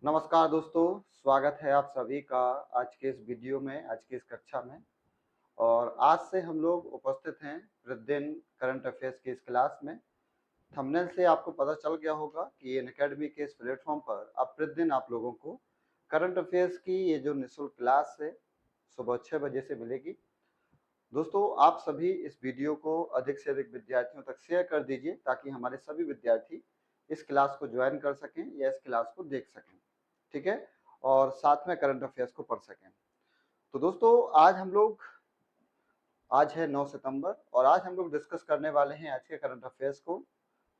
नमस्कार दोस्तों, स्वागत है आप सभी का आज के इस वीडियो में, आज की इस कक्षा में। और आज से हम लोग उपस्थित हैं प्रतिदिन करंट अफेयर्स की इस क्लास में। थंबनेल से आपको पता चल गया होगा कि अनअकैडमी के इस प्लेटफॉर्म पर अब प्रतिदिन आप लोगों को करंट अफेयर्स की ये जो निःशुल्क क्लास है, सुबह 6 बजे से मिलेगी। दोस्तों, आप सभी इस वीडियो को अधिक से अधिक विद्यार्थियों तक शेयर कर दीजिए ताकि हमारे सभी विद्यार्थी इस क्लास को ज्वाइन कर सकें या इस क्लास को देख सकें, ठीक है, और साथ में करंट अफेयर्स को पढ़ सकें। तो दोस्तों, आज है 9 सितंबर और आज हम लोग डिस्कस करने वाले हैं आज के करंट अफेयर्स को।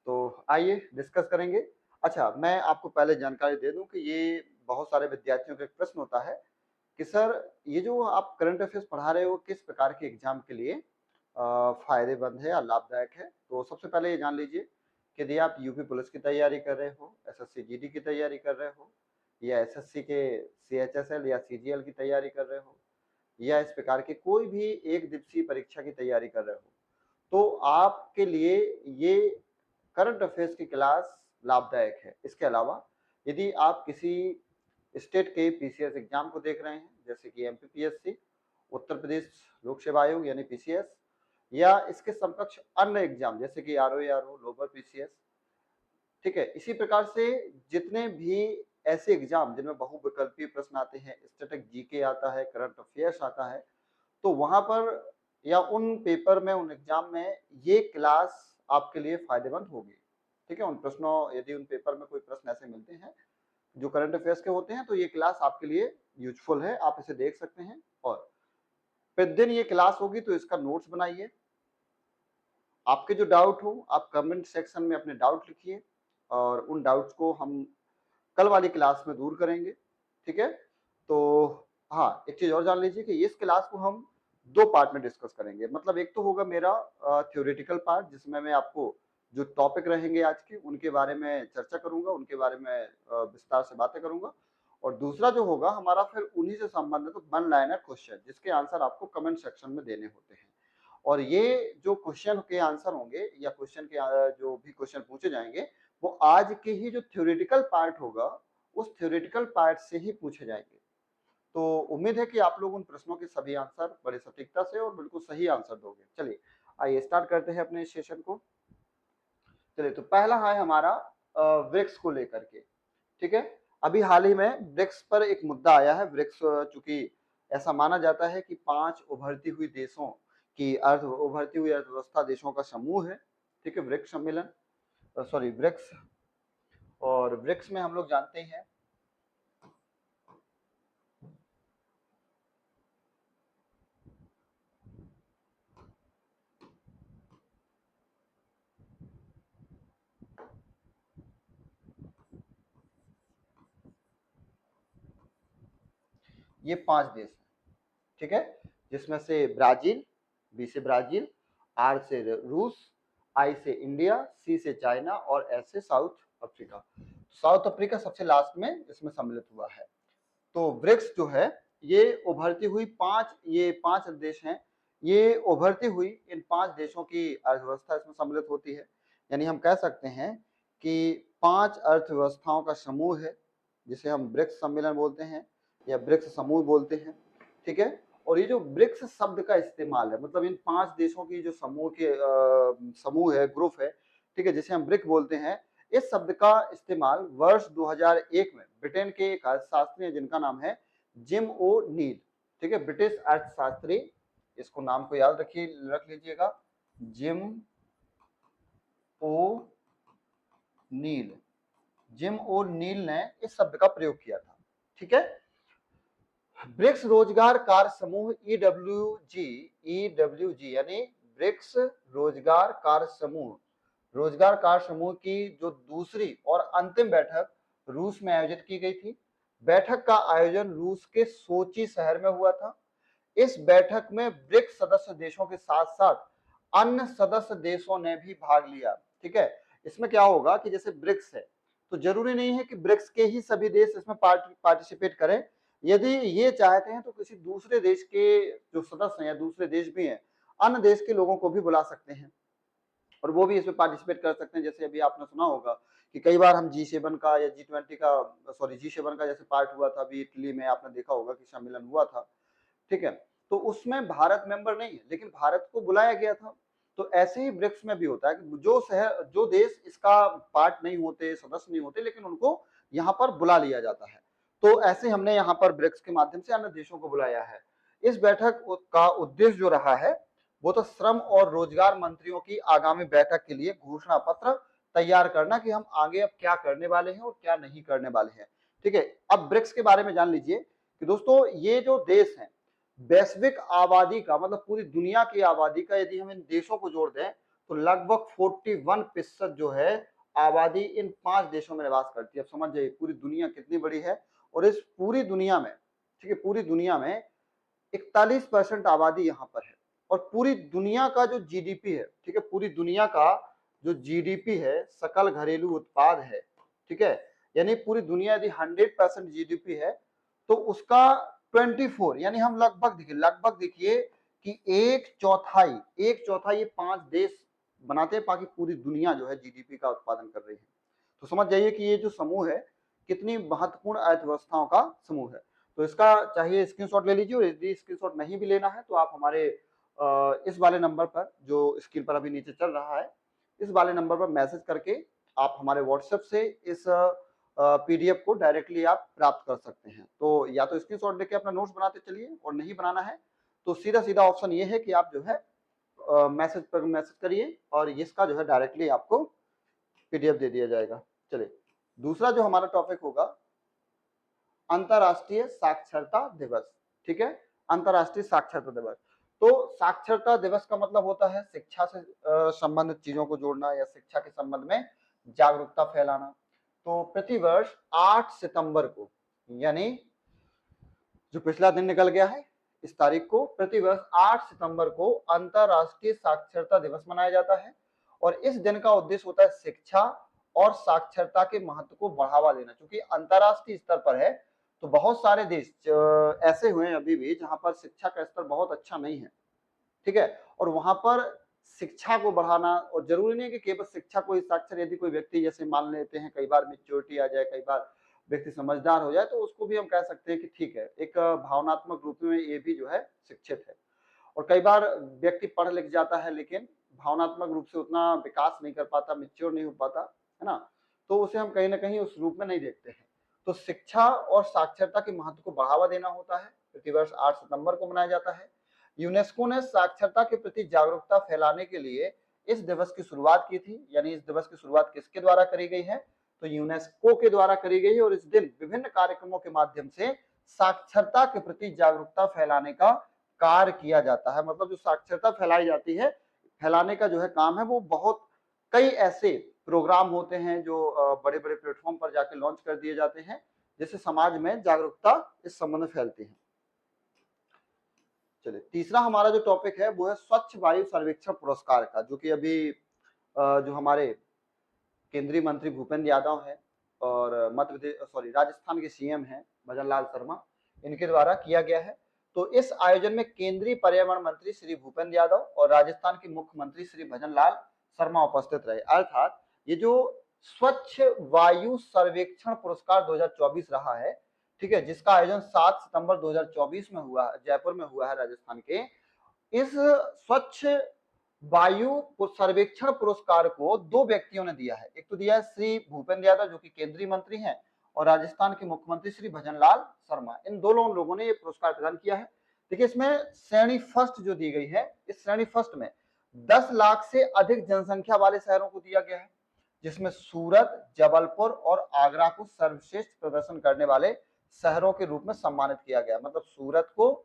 तो आइए डिस्कस करेंगे। अच्छा, मैं आपको पहले जानकारी दे दूं कि ये बहुत सारे विद्यार्थियों का एक प्रश्न होता है कि सर, ये जो आप करंट अफेयर्स पढ़ा रहे हो किस प्रकार के एग्जाम के लिए फायदेमंद है या लाभदायक है। तो सबसे पहले ये जान लीजिए कि यदि आप यूपी पुलिस की तैयारी कर रहे हो, एसएससी जीडी की तैयारी कर रहे हो, या एसएससी के सीएचएसएल या सीजीएल की तैयारी कर रहे हो, या इस प्रकार की कोई भी एक दिवसीय परीक्षा की तैयारी कर रहे हो, तो आपके लिए ये करंट अफेयर्स की क्लास लाभदायक है। इसके अलावा यदि आप किसी स्टेट के पीसीएस एग्जाम को देख रहे हैं, जैसे कि एमपीपीएससी, उत्तर प्रदेश लोक सेवा आयोग यानी पीसीएस, या इसके समकक्ष अन्य एग्जाम जैसे कि आरओ लोअर पीसीएस, ठीक है, इसी प्रकार से जितने भी ऐसे एग्जाम जिनमें बहुविकल्पीय प्रश्न आते हैं, स्टैटिक जीके आता है, करंट अफेयर्स आता है, तो वहां पर या उन पेपर में, उन एग्जाम में ये क्लास आपके लिए फायदेमंद होगी। ठीक है, उन प्रश्नों, यदि उन पेपर में कोई प्रश्न ऐसे मिलते हैं जो करंट अफेयर्स के होते हैं, तो ये क्लास आपके लिए यूजफुल है, आप इसे देख सकते हैं। और प्रतिदिन ये क्लास होगी तो इसका नोट्स बनाइए। आपके जो डाउट हो आप कमेंट सेक्शन में अपने डाउट लिखिए और उन डाउट्स को हम कल वाली क्लास में दूर करेंगे, ठीक है। तो हाँ, एक चीज और जान लीजिए कि इस क्लास को हम दो पार्ट में डिस्कस करेंगे। मतलब एक तो होगा मेरा थ्योरेटिकल पार्ट, जिसमें मैं आपको जो टॉपिक रहेंगे आज के उनके बारे में चर्चा करूंगा, उनके बारे में विस्तार से बातें करूंगा। और दूसरा जो होगा हमारा फिर उन्हीं से संबंधित वन लाइनर क्वेश्चन, जिसके आंसर आपको कमेंट सेक्शन में देने होते हैं। और ये जो क्वेश्चन के आंसर होंगे या क्वेश्चन के जो भी क्वेश्चन पूछे जाएंगे, वो आज के ही जो थ्योरेटिकल पार्ट होगा उस थ्योरेटिकल पार्ट से ही पूछे जाएंगे। तो उम्मीद है कि आप लोग उन प्रश्नों के सभी आंसर बड़े सटीकता से और बिल्कुल सही आंसर दोगे। चलिए आइए स्टार्ट करते हैं अपने सेशन को। चलिए, तो पहला है हमारा ब्रिक्स को लेकर के, ठीक है। अभी हाल ही में ब्रिक्स पर एक मुद्दा आया है। ब्रिक्स चूंकि ऐसा माना जाता है कि 5 उभरती हुई देशों की उभरती हुई अर्थव्यवस्था देशों का समूह है, ठीक है, ब्रिक्स सम्मेलन, सॉरी ब्रिक्स। और ब्रिक्स में हम लोग जानते हैं ये 5 देश हैं, ठीक है, जिसमें से ब्राजील, बी से ब्राजील, आर से रूस, आई से इंडिया, सी से चाइना और एस से साउथ अफ्रीका। साउथ अफ्रीका सबसे लास्ट में इसमें सम्मिलित हुआ है। तो ब्रिक्स जो है ये उभरती हुई ये पांच देश हैं। ये उभरती हुई इन 5 देशों की अर्थव्यवस्था इसमें सम्मिलित होती है। यानी हम कह सकते हैं कि 5 अर्थव्यवस्थाओं का समूह है, जिसे हम ब्रिक्स सम्मेलन बोलते हैं या ब्रिक्स समूह बोलते हैं, ठीक है। और ये जो ब्रिक्स शब्द का इस्तेमाल है, मतलब इन 5 देशों की जो समूह है, ग्रुप है, ठीक है, जिसे हम ब्रिक बोलते हैं, इस शब्द का इस्तेमाल वर्ष 2001 में ब्रिटेन के एक अर्थशास्त्री हैं जिनका नाम है जिम ओ नील, ठीक है, ब्रिटिश अर्थशास्त्री, इसको नाम को याद रख लीजिएगा, जिम ओ नील। जिम ओ नील ने इस शब्द का प्रयोग किया था, ठीक है। ब्रिक्स रोजगार कार्य समूह ईडब्ल्यूजी यानी ब्रिक्स रोजगार कार्य समूह की जो दूसरी और अंतिम बैठक रूस में आयोजित की गई थी। बैठक का आयोजन रूस के सोची शहर में हुआ था। इस बैठक में ब्रिक्स सदस्य देशों के साथ साथ अन्य सदस्य देशों ने भी भाग लिया, ठीक है। इसमें क्या होगा कि जैसे ब्रिक्स है तो जरूरी नहीं है कि ब्रिक्स के ही सभी देश इसमें पार्टिसिपेट करें। यदि ये चाहते हैं तो किसी दूसरे देश के जो सदस्य हैं या दूसरे देश भी हैं, अन्य देश के लोगों को भी बुला सकते हैं, और वो भी इसमें पार्टिसिपेट कर सकते हैं। जैसे अभी आपने सुना होगा कि कई बार हम G7 का या G20 का, सॉरी G7 का जैसे पार्ट हुआ था अभी इटली में, आपने देखा होगा कि सम्मेलन हुआ था, ठीक है, तो उसमें भारत मेंबर नहीं है लेकिन भारत को बुलाया गया था। तो ऐसे ही ब्रिक्स में भी होता है कि जो देश इसका पार्ट नहीं होते, सदस्य नहीं होते, लेकिन उनको यहाँ पर बुला लिया जाता है। तो ऐसे हमने यहाँ पर ब्रिक्स के माध्यम से अन्य देशों को बुलाया है। इस बैठक का उद्देश्य जो रहा है वो तो श्रम और रोजगार मंत्रियों की आगामी बैठक के लिए घोषणा पत्र तैयार करना कि हम आगे अब क्या करने वाले हैं और क्या नहीं करने वाले हैं। ठीक है, अब ब्रिक्स के बारे में जान लीजिए कि दोस्तों ये जो देश हैं, वैश्विक आबादी का मतलब पूरी दुनिया की आबादी का यदि हम इन देशों को जोड़ दें तो लगभग 41% जो है आबादी इन 5 देशों में निवास करती है। अब समझ जाइए पूरी दुनिया कितनी बड़ी है। और इस पूरी दुनिया में, ठीक है, पूरी दुनिया में 41% आबादी यहाँ पर है। और पूरी दुनिया का जो जीडीपी है, ठीक है, पूरी दुनिया का जो जीडीपी है, सकल घरेलू उत्पाद है, ठीक है, यानी पूरी दुनिया यदि 100% जीडीपी है तो उसका 24 यानी हम लगभग देखिए कि एक चौथाई ये 5 देश बनाते हैं, बाकी पूरी दुनिया जो है जीडीपी का उत्पादन कर रही है। तो समझ जाइए कि ये जो समूह है कितनी महत्वपूर्ण अर्थव्यवस्थाओं का समूह है। तो इसका चाहिए स्क्रीनशॉट ले लीजिए, और यदि स्क्रीनशॉट नहीं भी लेना है तो आप हमारे इस वाले नंबर पर जो स्क्रीन पर अभी नीचे चल रहा है, इस वाले नंबर पर मैसेज करके आप हमारे व्हाट्सएप से इस पीडीएफ को डायरेक्टली आप प्राप्त कर सकते हैं। तो या तो स्क्रीनशॉट लेके अपना नोट्स बनाते चलिए, और नहीं बनाना है तो सीधा सीधा ऑप्शन ये है कि आप जो है मैसेज पर मैसेज करिए और इसका जो है डायरेक्टली आपको पीडीएफ दे दिया जाएगा। चलिए, दूसरा जो हमारा टॉपिक होगा अंतरराष्ट्रीय साक्षरता दिवस। ठीक है, अंतरराष्ट्रीय साक्षरता दिवस। तो साक्षरता दिवस का मतलब होता है शिक्षा से संबंधित चीजों को जोड़ना या शिक्षा के संबंध में जागरूकता फैलाना। तो प्रतिवर्ष 8 सितंबर को, यानी जो पिछला दिन निकल गया है इस तारीख को, प्रतिवर्ष 8 सितंबर को अंतरराष्ट्रीय साक्षरता दिवस मनाया जाता है। और इस दिन का उद्देश्य होता है शिक्षा और साक्षरता के महत्व को बढ़ावा देना। क्योंकि अंतरराष्ट्रीय स्तर पर है तो बहुत सारे देश ऐसे हुए हैं अभी भी जहां पर शिक्षा का स्तर बहुत अच्छा नहीं है, ठीक है, और वहां पर शिक्षा को बढ़ाना, और जरूरी नहीं है कि केवल शिक्षा को ही साक्षर, यदि कोई व्यक्ति जैसे मान लेते हैं कई बार मेच्योरिटी आ जाए, कई बार व्यक्ति समझदार हो जाए, तो उसको भी हम कह सकते हैं कि ठीक है, एक भावनात्मक रूप में ये भी जो है शिक्षित है। और कई बार व्यक्ति पढ़ लिख जाता है लेकिन भावनात्मक रूप से उतना विकास नहीं कर पाता, मेच्योर नहीं हो पाता, है ना, तो उसे हम कहीं ना कहीं उस रूप में नहीं देखते हैं। तो शिक्षा और साक्षरता के महत्व को बढ़ावा देना होता है, प्रतिवर्ष 8 सितंबर को मनाया जाता है। यूनेस्को ने साक्षरता के प्रति जागरूकता फैलाने के लिए इस दिवस की शुरुआत की थी। यानी इस दिवस की शुरुआत किसके द्वारा करी गई है, तो यूनेस्को के द्वारा करी गई है। और इस दिन विभिन्न कार्यक्रमों के माध्यम से साक्षरता के प्रति जागरूकता फैलाने का कार्य किया जाता है। मतलब जो साक्षरता फैलाई जाती है, फैलाने का जो है काम है, वो बहुत कई ऐसे प्रोग्राम होते हैं जो बड़े बड़े प्लेटफॉर्म पर जाके लॉन्च कर दिए जाते हैं, जिससे समाज में जागरूकता इस संबंध में फैलती है। चलिए, तीसरा हमारा जो टॉपिक है वो है स्वच्छ वायु सर्वेक्षण पुरस्कार का, जो कि अभी जो हमारे केंद्रीय मंत्री भूपेंद्र यादव हैं और मध्य प्रदेश राजस्थान के सीएम हैं भजन लाल शर्मा, इनके द्वारा किया गया है। तो इस आयोजन में केंद्रीय पर्यावरण मंत्री श्री भूपेंद्र यादव और राजस्थान के मुख्यमंत्री श्री भजन लाल शर्मा उपस्थित रहे। अर्थात ये जो स्वच्छ वायु सर्वेक्षण पुरस्कार 2024 रहा है, ठीक है, जिसका आयोजन 7 सितंबर 2024 में हुआ, जयपुर में हुआ है राजस्थान के। इस स्वच्छ वायु सर्वेक्षण पुरस्कार को 2 व्यक्तियों ने दिया है। एक तो दिया है श्री भूपेंद्र यादव जो कि केंद्रीय मंत्री हैं, और राजस्थान के मुख्यमंत्री श्री भजन लाल शर्मा, इन दोनों लोगों ने ये पुरस्कार प्रदान किया है। देखिए, इसमें श्रेणी फर्स्ट जो दी गई है, इस श्रेणी फर्स्ट में 10 लाख से अधिक जनसंख्या वाले शहरों को दिया गया है, जिसमें सूरत, जबलपुर और आगरा को सर्वश्रेष्ठ प्रदर्शन करने वाले शहरों के रूप में सम्मानित किया गया। मतलब सूरत को,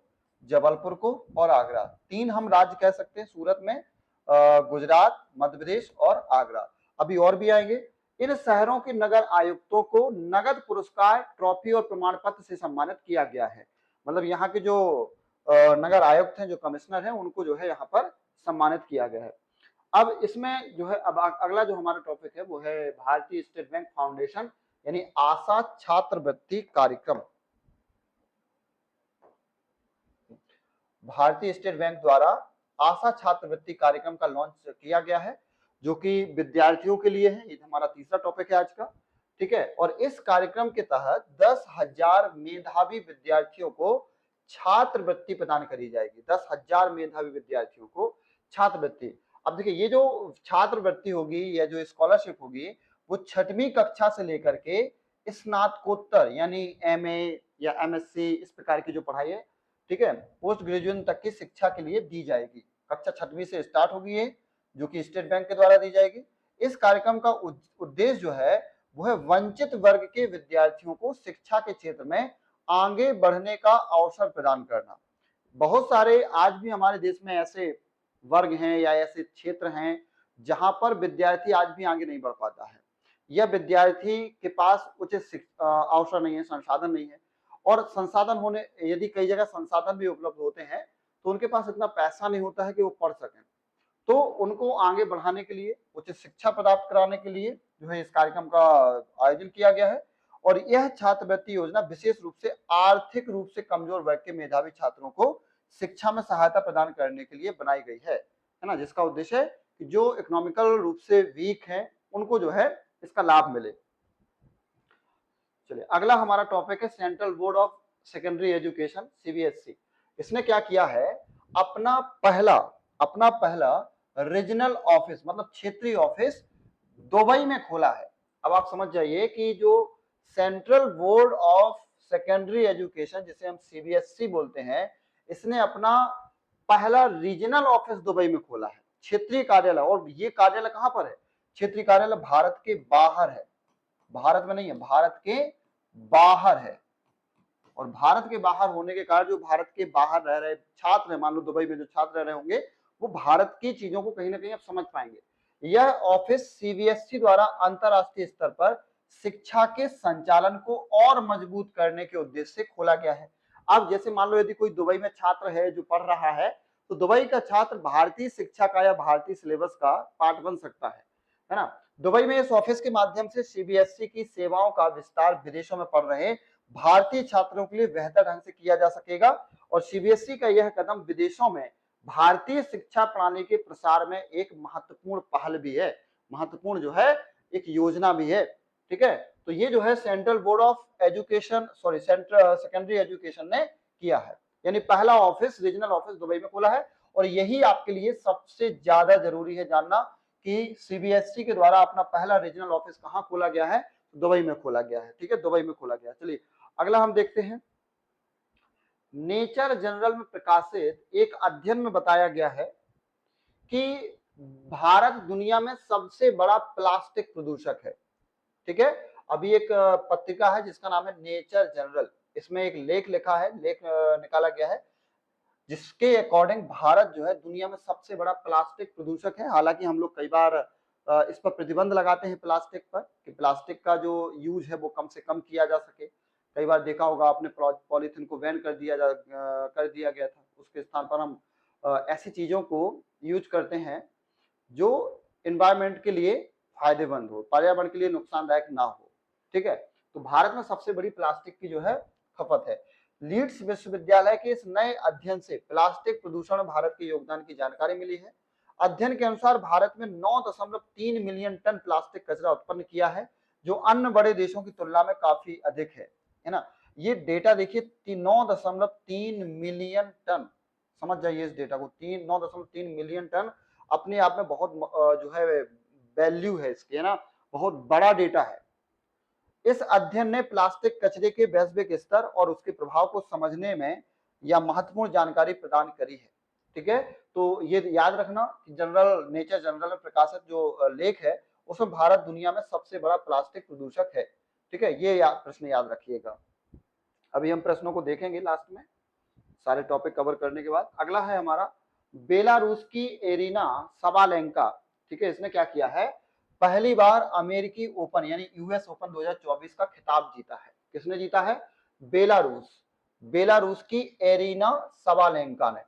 जबलपुर को और आगरा, 3 हम राज्य कह सकते हैं सूरत में, गुजरात, मध्य प्रदेश और आगरा, अभी और भी आएंगे। इन शहरों के नगर आयुक्तों को नगद पुरस्कार, ट्रॉफी और प्रमाण पत्र से सम्मानित किया गया है। मतलब यहाँ के जो नगर आयुक्त हैं, जो कमिश्नर हैं, उनको जो है यहाँ पर सम्मानित किया गया है। अब इसमें जो है, अब अगला जो हमारा टॉपिक है वो है भारतीय स्टेट बैंक फाउंडेशन यानी आशा छात्रवृत्ति कार्यक्रम। भारतीय स्टेट बैंक द्वारा आशा छात्रवृत्ति कार्यक्रम का लॉन्च किया गया है। जो कि विद्यार्थियों के लिए है। ये हमारा तीसरा टॉपिक है आज का, ठीक है। और इस कार्यक्रम के तहत 10,000 मेधावी विद्यार्थियों को छात्रवृत्ति प्रदान करी जाएगी। 10,000 मेधावी विद्यार्थियों को छात्रवृत्ति। अब देखिए, ये जो छात्रवृत्ति होगी या जो स्कॉलरशिप होगी, वो 6वीं कक्षा से लेकर के स्नातकोत्तर यानी एमए या एमएससी इस प्रकार की जो पढ़ाई है, ठीक है, पोस्ट ग्रेजुएशन तक की शिक्षा के लिए दी जाएगी। कक्षा 6वीं से स्टार्ट होगी ये, जो कि स्टेट बैंक के द्वारा दी जाएगी। इस कार्यक्रम का उद्देश्य जो है वो है वंचित वर्ग के विद्यार्थियों को शिक्षा के क्षेत्र में आगे बढ़ने का अवसर प्रदान करना। बहुत सारे आज भी हमारे देश में ऐसे वर्ग हैं या ऐसे क्षेत्र हैं जहां पर विद्यार्थी आज भी आगे नहीं बढ़ पाता है, या विद्यार्थी के पास उचित अवसर नहीं है, संसाधन नहीं है। और संसाधन होने, यदि कई जगह संसाधन भी उपलब्ध होते हैं तो उनके पास इतना पैसा नहीं होता है कि वो पढ़ सकें। तो उनको आगे बढ़ाने के लिए, उचित शिक्षा प्राप्त कराने के लिए जो है इस कार्यक्रम का आयोजन किया गया है। और यह छात्रवृत्ति योजना विशेष रूप से आर्थिक रूप से कमजोर वर्ग के मेधावी छात्रों को शिक्षा में सहायता प्रदान करने के लिए बनाई गई है ना, जिसका उद्देश्य है कि जो इकोनॉमिकल रूप से वीक हैं उनको जो है इसका लाभ मिले। चलिए, अगला हमारा टॉपिक है central board of secondary education, CBSE. इसने क्या किया है, अपना पहला रीजनल ऑफिस मतलब क्षेत्रीय ऑफिस दुबई में खोला है। अब आप समझ जाइए कि जो central board of secondary education, जिसे हम सीबीएसई बोलते हैं, इसने अपना पहला रीजनल ऑफिस दुबई में खोला है, क्षेत्रीय कार्यालय। और ये कार्यालय कहां पर है, क्षेत्रीय कार्यालय भारत के बाहर है, भारत में नहीं है, भारत के बाहर है। और भारत के बाहर होने के कारण जो भारत के बाहर रह रहे छात्र हैं, मान लो दुबई में जो छात्र रह रहे होंगे, वो भारत की चीजों को कहीं ना कहीं आप समझ पाएंगे। यह ऑफिस सीबीएसई द्वारा अंतरराष्ट्रीय स्तर पर शिक्षा के संचालन को और मजबूत करने के उद्देश्य से खोला गया है। अब जैसे मान लो यदि कोई दुबई में छात्र है जो पढ़ रहा है, तो दुबई का छात्र भारतीय शिक्षा का या भारतीय सिलेबस का पार्ट बन सकता है ना। दुबई में इस ऑफिस के माध्यम से सीबीएसई की सेवाओं का विस्तार विदेशों में पढ़ रहे भारतीय छात्रों के लिए बेहतर ढंग से किया जा सकेगा। और सीबीएसई का यह कदम विदेशों में भारतीय शिक्षा प्रणाली के प्रसार में एक महत्वपूर्ण पहल भी है, महत्वपूर्ण जो है एक योजना भी है, ठीक है। तो ये जो है central board of education, sorry central secondary education ने किया है, यानी पहला ऑफिस, रीजनल ऑफिस दुबई में खोला है। और यही आपके लिए सबसे ज्यादा जरूरी है जानना कि सीबीएसई के द्वारा अपना पहला रीजनल ऑफिस कहां खोला गया है, दुबई में खोला गया है, ठीक है, दुबई में खोला गया है। चलिए अगला हम देखते हैं। नेचर जनरल में प्रकाशित एक अध्ययन में बताया गया है कि भारत दुनिया में सबसे बड़ा प्लास्टिक प्रदूषक है, ठीक है। अभी एक पत्रिका है जिसका नाम है नेचर जनरल, इसमें एक लेख लिखा है, लेख निकाला गया है, जिसके अकॉर्डिंग भारत जो है दुनिया में सबसे बड़ा प्लास्टिक प्रदूषक है। हालांकि हम लोग कई बार इस पर प्रतिबंध लगाते हैं प्लास्टिक पर, कि प्लास्टिक का जो यूज है वो कम से कम किया जा सके। कई बार देखा होगा आपने, पॉलीथीन को बैन कर दिया गया था, उसके स्थान पर हम ऐसी चीजों को यूज करते हैं जो एनवायरमेंट के लिए फायदेमंद हो, पर्यावरण के लिए नुकसानदायक ना हो, ठीक है। तो भारत में सबसे बड़ी प्लास्टिक की जो है खपत है। लीड्स विश्वविद्यालय के इस नए अध्ययन से प्लास्टिक प्रदूषण में भारत के योगदान की जानकारी मिली है। अध्ययन के अनुसार भारत में 9.3 मिलियन टन प्लास्टिक कचरा उत्पन्न किया है, जो अन्य बड़े देशों की तुलना में काफी अधिक है ना। ये डेटा देखिए, 9.3 मिलियन टन, समझ जाइए इस डेटा को, 9.3 मिलियन टन अपने आप में बहुत जो है वैल्यू है इसकी, है ना, बहुत बड़ा डेटा है। इस अध्ययन ने प्लास्टिक कचरे के वैश्विक स्तर और उसके प्रभाव को समझने में यह महत्वपूर्ण जानकारी प्रदान करी है, ठीक है। तो ये याद रखना कि नेचर जनरल में प्रकाशित जो लेख है उसमें भारत दुनिया में सबसे बड़ा प्लास्टिक प्रदूषक है, ठीक है। ये प्रश्न याद रखिएगा। अभी हम प्रश्नों को देखेंगे लास्ट में, सारे टॉपिक कवर करने के बाद। अगला है हमारा बेलारूस की एरिना सबालेंका, ठीक है। इसने क्या किया है, पहली बार अमेरिकी ओपन यानी यूएस ओपन 2024 का खिताब जीता है। किसने जीता है, बेलारूस की एरिना सबालेंका ने,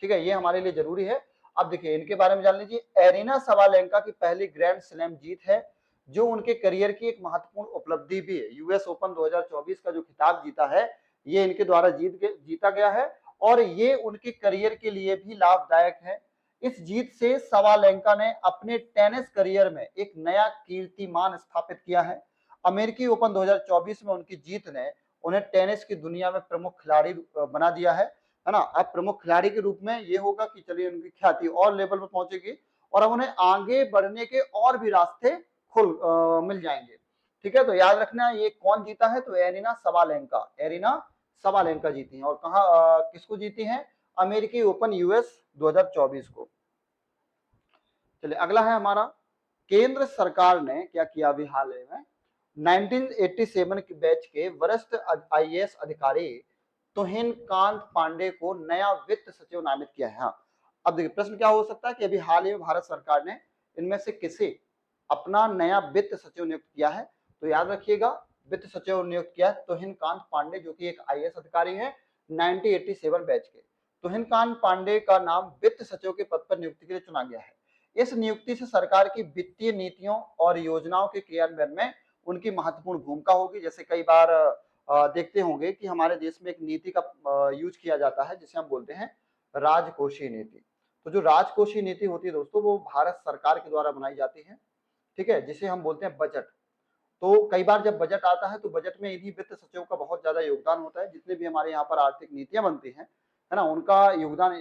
ठीक है। ये हमारे लिए जरूरी है। अब देखिए इनके बारे में जान लीजिए। एरिना सबालेंका की पहली ग्रैंड स्लैम जीत है, जो उनके करियर की एक महत्वपूर्ण उपलब्धि भी है। यूएस ओपन 2024 का जो खिताब जीता है ये इनके द्वारा जीता गया है, और ये उनके करियर के लिए भी लाभदायक है। इस जीत से सवालेंका ने अपने टेनिस करियर में एक नया कीर्तिमान स्थापित किया है। अमेरिकी ओपन 2024 में उनकी जीत ने उन्हें टेनिस की दुनिया में प्रमुख खिलाड़ी बना दिया है ना। अब प्रमुख खिलाड़ी के रूप में ये होगा कि चलिए उनकी ख्याति और लेवल पर पहुंचेगी और अब उन्हें आगे बढ़ने के और भी रास्ते मिल जाएंगे। ठीक है, तो याद रखना ये कौन जीता है, तो एरिना सवालेंका जीती हैं। और कहा किसको जीती हैं, अमेरिकी ओपन यूएस 2024 को। चलिए अगला है हमारा, केंद्र सरकार ने क्या किया अभी हाल ही में, 1987 के बैच के वरिष्ठ आईएएस अधिकारी तुहिन कांत पांडे को नया वित्त सचिव नामित किया है। हाँ, अब देखिए प्रश्न क्या हो सकता है कि अभी हाल ही में भारत सरकार ने इनमें से किसे अपना नया वित्त सचिव नियुक्त किया है, तो याद रखिएगा वित्त सचिव नियुक्त किया है तुहिन कांत पांडे, जो कि एक आईएएस अधिकारी है 1987 बैच के। तुहिन कांत पांडे का नाम वित्त सचिव के पद पर नियुक्ति के लिए चुना गया है। इस नियुक्ति से सरकार की वित्तीय नीतियों और योजनाओं के क्रियान्वयन में उनकी महत्वपूर्ण भूमिका होगी। जैसे कई बार देखते होंगे कि हमारे देश में एक नीति का यूज किया जाता है जिसे हम बोलते हैं राजकोषीय नीति। तो जो राजकोषीय नीति होती है दोस्तों, वो भारत सरकार के द्वारा बनाई जाती है, ठीक है, जिसे हम बोलते हैं बजट। तो कई बार जब बजट आता है तो बजट में इन्हीं वित्त सचिव का बहुत ज्यादा योगदान होता है। जितने भी हमारे यहाँ पर आर्थिक नीतियां बनती हैं, है ना, उनका योगदान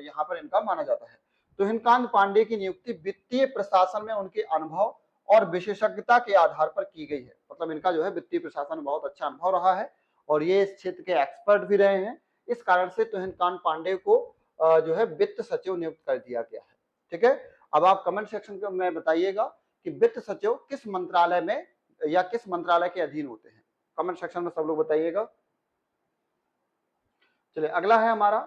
यहाँ पर इनका माना जाता है। तो हिमकांत पांडे की नियुक्ति वित्तीय प्रशासन में उनके अनुभव और विशेषज्ञता के आधार पर की गई है। मतलब इनका जो है वित्तीय प्रशासन में बहुत अच्छा अनुभव रहा है और ये इस क्षेत्र के एक्सपर्ट भी रहे हैं। इस कारण से तुहिनकांत पांडे को जो है वित्त सचिव नियुक्त कर दिया गया है। ठीक है, अब आप कमेंट सेक्शन में बताइएगा कि वित्त सचिव किस मंत्रालय में या किस मंत्रालय के अधीन होते हैं। कमेंट सेक्शन में सब लोग बताइएगा। चलिए अगला है हमारा,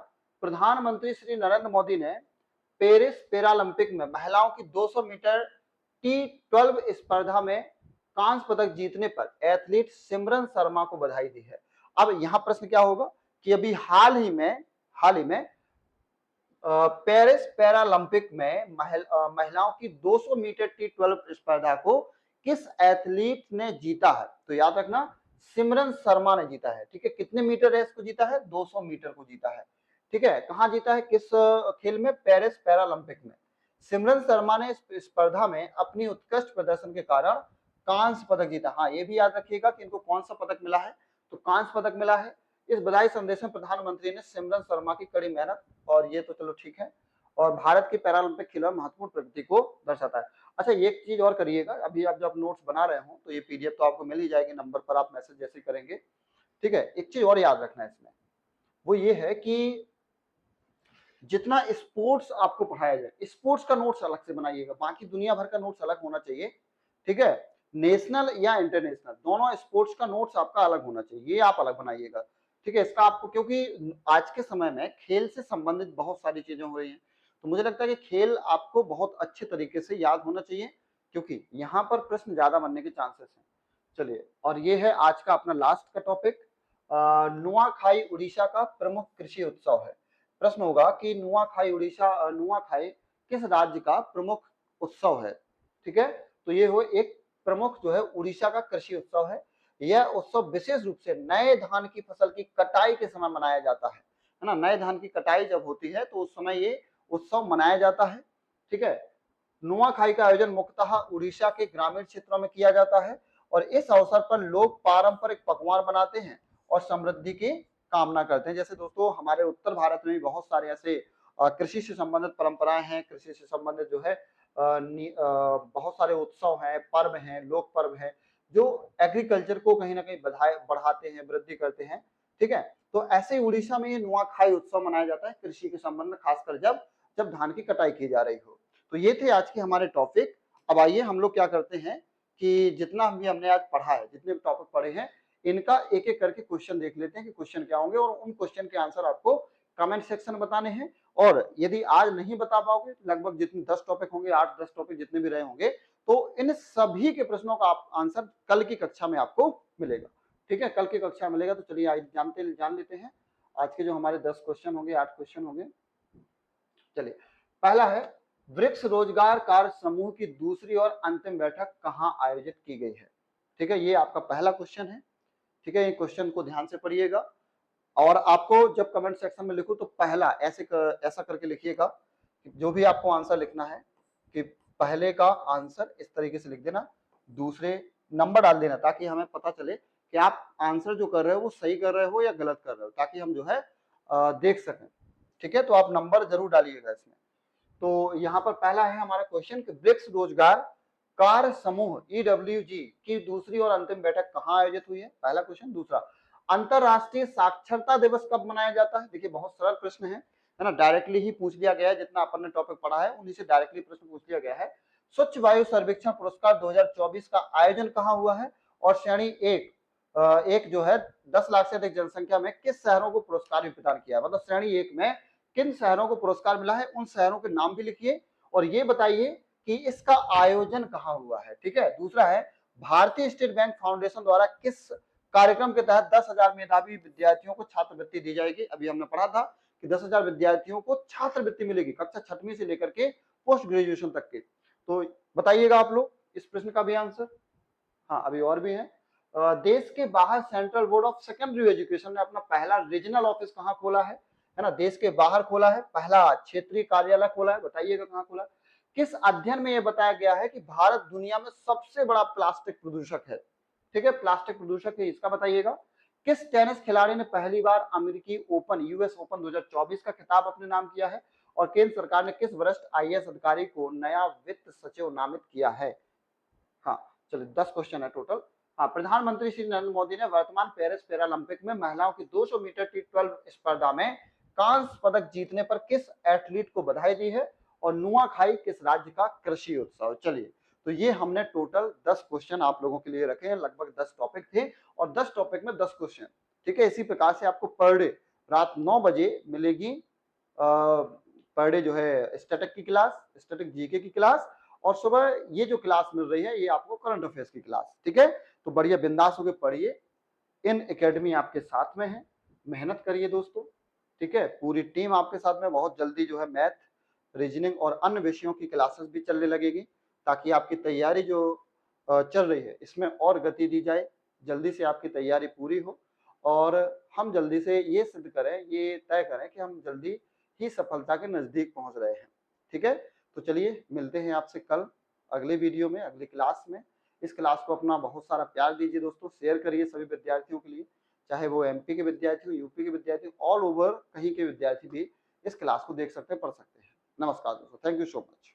प्रधानमंत्री श्री नरेंद्र मोदी ने पेरिस पैरालंपिक में महिलाओं की 200 मीटर T12 स्पर्धा में कांस्य पदक जीतने पर एथलीट सिमरन शर्मा को बधाई दी है। अब यहाँ प्रश्न क्या होगा कि अभी हाल ही में पेरिस पैरालंपिक में महिलाओं की 200 मीटर T12 स्पर्धा को किस एथलीट ने जीता है, तो याद रखना सिमरन शर्मा ने जीता है। ठीक है, कितने मीटर रेस को जीता है, 200 मीटर को जीता है। ठीक है, कहाँ जीता है, किस खेल में, पेरिस पैरालंपिक में। सिमरन शर्मा ने इस स्पर्धा में अपनी उत्कृष्ट प्रदर्शन के कारण कांस्य पदक जीता। हाँ, ये भी याद रखिएगा कि इनको कौन सा पदक मिला है, तो कांस्य पदक मिला है। इस बधाई संदेश में प्रधानमंत्री ने सिमरन शर्मा की कड़ी मेहनत, और ये तो चलो ठीक है, और भारत के पैरालंपिक खेलों में महत्वपूर्ण प्रगति को दर्शाता है। अच्छा, एक चीज और करिएगा, अभी आप जब नोट्स बना रहे हो तो ये पीडीएफ तो आपको मिल ही जाएगी, नंबर पर आप मैसेज जैसे करेंगे। ठीक है, एक चीज और याद रखना है इसमें, वो ये है कि जितना स्पोर्ट्स आपको पढ़ाया जाए, स्पोर्ट्स का नोट्स अलग से बनाइएगा, बाकी दुनिया भर का नोट्स अलग होना चाहिए। ठीक है, नेशनल या इंटरनेशनल दोनों स्पोर्ट्स का नोट्स आपका अलग होना चाहिए, ये आप अलग बनाइएगा। ठीक है, इसका आपको, क्योंकि आज के समय में खेल से संबंधित बहुत सारी चीजें हो रही हैं, तो मुझे लगता है कि खेल आपको बहुत अच्छे तरीके से याद होना चाहिए, क्योंकि यहाँ पर प्रश्न ज्यादा बनने के चांसेस हैं। चलिए, और ये है आज का अपना लास्ट का टॉपिक, नुआखाई उड़ीसा का प्रमुख कृषि उत्सव है। प्रश्न होगा कि नुआखाई किस राज्य का प्रमुख उत्सव है। ठीक है, तो ये हो एक प्रमुख जो है उड़ीसा का कृषि उत्सव है। यह उत्सव विशेष रूप से नए धान की फसल की कटाई के समय मनाया जाता है ना। नए धान की कटाई जब होती है तो उस समय ये उत्सव मनाया जाता है। ठीक है, नुआखाई का आयोजन मुख्यतः उड़ीसा के ग्रामीण क्षेत्रों में किया जाता है और इस अवसर पर लोग पारंपरिक पकवान बनाते हैं और समृद्धि की कामना करते हैं। जैसे दोस्तों हमारे उत्तर भारत में भी बहुत सारे ऐसे कृषि से संबंधित परंपराएं हैं, कृषि से संबंधित जो है बहुत सारे उत्सव हैं, पर्व हैं, लोक पर्व हैं, जो एग्रीकल्चर को कहीं ना कहीं बढ़ाते हैं, वृद्धि करते हैं। ठीक है, तो ऐसे ही उड़ीसा में ये नुआखाई उत्सव मनाया जाता है कृषि के संबंध में, खासकर जब धान की कटाई की जा रही हो। तो ये थे आज के हमारे टॉपिक। अब आइए हम लोग क्या करते हैं कि जितना भी हमने आज पढ़ा है, जितने भी टॉपिक पढ़े हैं, इनका एक एक करके क्वेश्चन देख लेते हैं कि क्वेश्चन क्या होंगे, और उन क्वेश्चन के आंसर आपको कमेंट सेक्शन में बताने हैं। और यदि आज नहीं बता पाओगे, लगभग जितने 10 टॉपिक होंगे, 8-10 टॉपिक जितने भी रहे होंगे, तो इन सभी के प्रश्नों का आंसर कल की कक्षा में आपको मिलेगा। ठीक है, कल की कक्षा में मिलेगा। तो चलिए आज जान लेते हैं आज के जो हमारे 10 क्वेश्चन होंगे, 8 क्वेश्चन होंगे। चलिए, पहला है, वृक्ष रोजगार कार्य समूह की दूसरी और अंतिम बैठक कहाँ आयोजित की गई है। ठीक है, ये आपका पहला क्वेश्चन है। ठीक है, ये क्वेश्चन को ध्यान से पढ़िएगा और आपको जब कमेंट सेक्शन में लिखो तो पहला ऐसा करके लिखिएगा जो भी आपको आंसर लिखना है कि पहले का आंसर इस तरीके से लिख देना, दूसरे नंबर डाल देना, ताकि हमें पता चले कि आप आंसर जो कर रहे हो वो सही कर रहे हो या गलत कर रहे हो, ताकि हम जो है देख सकें। ठीक है, तो आप नंबर जरूर डालिएगा इसमें। तो यहाँ पर पहला है हमारा क्वेश्चन कि ब्रिक्स रोजगार कार्य समूह EWG की दूसरी और अंतिम बैठक कहाँ आयोजित हुई है, पहला क्वेश्चन। दूसरा, अंतरराष्ट्रीय साक्षरता दिवस कब मनाया जाता है? देखिए बहुत सरल प्रश्न है ना, डायरेक्टली ही पूछ लिया गया है, जितना अपन ने टॉपिक पढ़ा है उन्हीं से डायरेक्टली प्रश्न पूछ लिया गया है। स्वच्छ वायु सर्वेक्षण पुरस्कार 2024 का आयोजन कहाँ हुआ है? और श्रेणी एक जो है 10 लाख से अधिक जनसंख्या में किस शहरों को पुरस्कार प्रदान किया है, मतलब श्रेणी 1 में किन शहरों को पुरस्कार मिला है, उन शहरों के नाम भी लिखिए और ये बताइए कि इसका आयोजन कहाँ हुआ है। ठीक है, दूसरा है भारतीय स्टेट बैंक फाउंडेशन द्वारा किस कार्यक्रम के तहत 10,000 मेधावी विद्यार्थियों को छात्रवृत्ति दी जाएगी? अभी हमने पढ़ा था कि 10,000 विद्यार्थियों को छात्रवृत्ति मिलेगी कक्षा 6वीं से लेकर के पोस्ट ग्रेजुएशन तक के। तो बताइएगा आप लोग इस प्रश्न का भी आंसर। हाँ, अभी और भी है। देश के बाहर central board of secondary education ने अपना पहला रीजनल ऑफिस कहाँ खोला है ना? देश के बाहर खोला है, पहला क्षेत्रीय कार्यालय खोला है, बताइएगा कहाँ खोला। किस अध्ययन में यह बताया गया है कि भारत दुनिया में सबसे बड़ा प्लास्टिक प्रदूषक है? ठीक है, प्लास्टिक प्रदूषक है, इसका बताइएगा। किस टेनिस खिलाड़ी ने पहली बार अमेरिकी ओपन यूएस ओपन 2024 का खिताब अपने नाम किया है? और केंद्र सरकार ने किस वरिष्ठ आईएएस अधिकारी को नया वित्त सचिव नामित किया है? हाँ, चलिए 10 क्वेश्चन है टोटल। हाँ, प्रधानमंत्री श्री नरेंद्र मोदी ने वर्तमान पेरिस पैरालंपिक में महिलाओं की 200 मीटर T12 स्पर्धा में कांस्य पदक जीतने पर किस एथलीट को बधाई दी है? और नुआखाई किस राज्य का कृषि उत्सव? चलिए, तो ये हमने टोटल 10 क्वेश्चन आप लोगों के लिए रखे हैं, लगभग 10 टॉपिक थे और 10 टॉपिक में 10 क्वेश्चन। ठीक है, इसी प्रकार से आपको पर डे रात 9 बजे मिलेगी पर डे जो है स्टैटिक की क्लास, स्टैटिक जीके की क्लास, और सुबह ये जो क्लास मिल रही है ये आपको करंट अफेयर्स की क्लास। ठीक है, तो बढ़िया बिंदास होकर पढ़िए, इन एकेडमी आपके साथ में है, मेहनत करिए दोस्तों। ठीक है, पूरी टीम आपके साथ में, बहुत जल्दी जो है मैथ, रीजनिंग और अन्य विषयों की क्लासेस भी चलने लगेगी, ताकि आपकी तैयारी जो चल रही है इसमें और गति दी जाए, जल्दी से आपकी तैयारी पूरी हो और हम जल्दी से ये सिद्ध करें, ये तय करें कि हम जल्दी ही सफलता के नजदीक पहुंच रहे हैं। ठीक है, तो चलिए मिलते हैं आपसे कल अगले वीडियो में, अगली क्लास में। इस क्लास को अपना बहुत सारा प्यार दीजिए दोस्तों, शेयर करिए सभी विद्यार्थियों के लिए, चाहे वो एमपी के विद्यार्थी हो, यूपी के विद्यार्थी हो, ऑल ओवर कहीं के विद्यार्थी भी इस क्लास को देख सकते हैं, पढ़ सकते हैं। नमस्कार दोस्तों, थैंक यू सो मच।